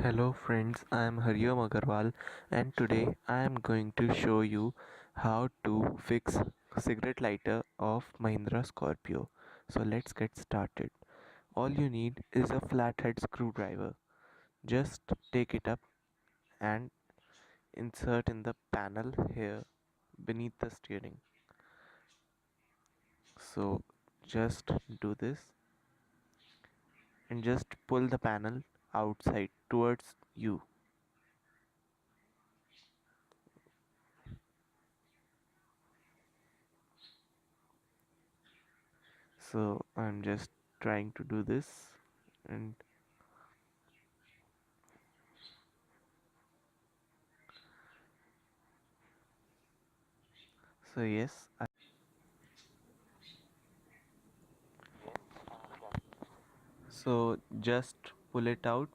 Hello friends, I am Hariom Agarwal and today I am going to show you how to fix cigarette lighter of Mahindra Scorpio. So let's get started. All you need is a flathead screwdriver. Just take it up and insert in the panel here beneath the steering. So just do this and just pull the panel outside towards you. So I'm just trying to do this and so yes, so just pull it out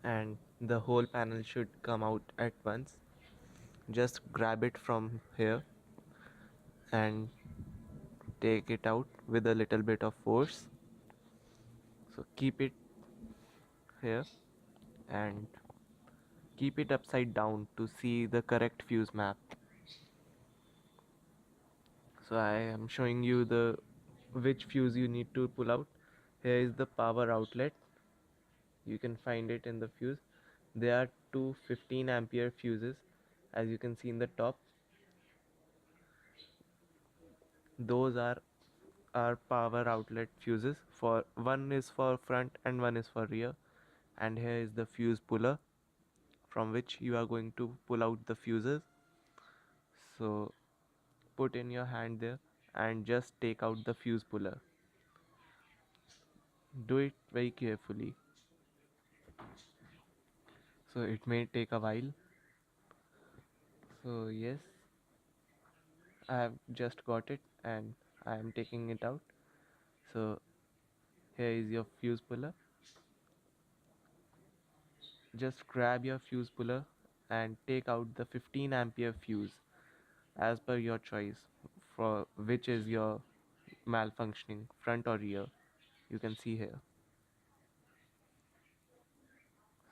and the whole panel should come out at once. Just grab it from here and take it out with a little bit of force. So keep it here and keep it upside down to see the correct fuse map. So I am showing you the which fuse you need to pull out. Here is the power outlet. You can find it in the fuse. There are two 15 ampere fuses as you can see in the top. Those are power outlet fuses. For one is for front and one is for rear, and here is the fuse puller from which you are going to pull out the fuses. So put in your hand there and just take out the fuse puller. Do it very carefully, so it may take a while. So yes, I have just got it and I am taking it out. So here is your fuse puller. Just grab your fuse puller and take out the 15 ampere fuse as per your choice for which is your malfunctioning, front or rear. You can see here.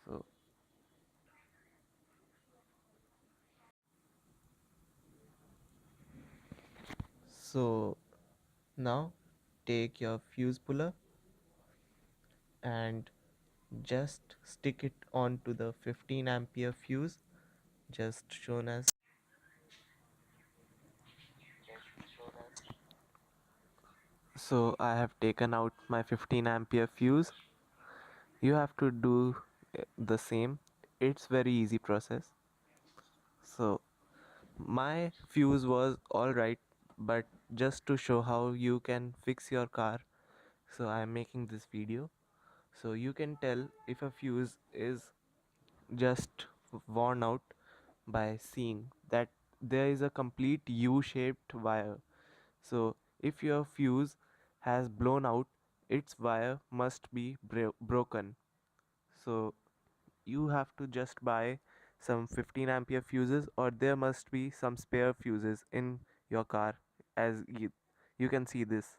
So so now take your fuse puller and just stick it onto the 15 ampere fuse just shown as. So I have taken out my 15 ampere fuse. You have to do the same. It's very easy process. So my fuse was alright, but just to show how you can fix your car, so I am making this video. So you can tell if a fuse is just worn out by seeing that there is a complete U-shaped wire. So if your fuse has blown out, its wire must be broken. So you have to just buy some 15 ampere fuses, or there must be some spare fuses in your car, as you can see this.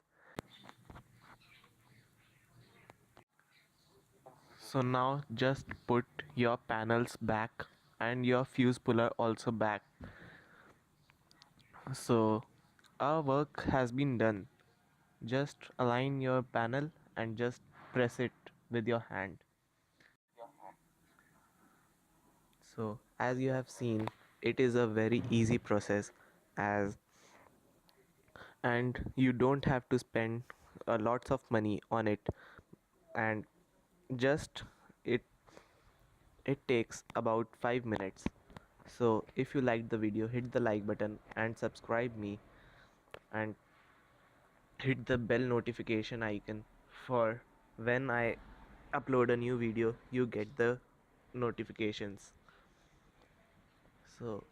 So now just put your panels back and your fuse puller also back. So our work has been done. Just align your panel and just press it with your hand. So as you have seen, it is a very easy process, as and you don't have to spend lots of money on it, and just it it takes about 5 minutes. So if you liked the video, hit the like button and subscribe me and hit the bell notification icon for when I upload a new video you get the notifications. So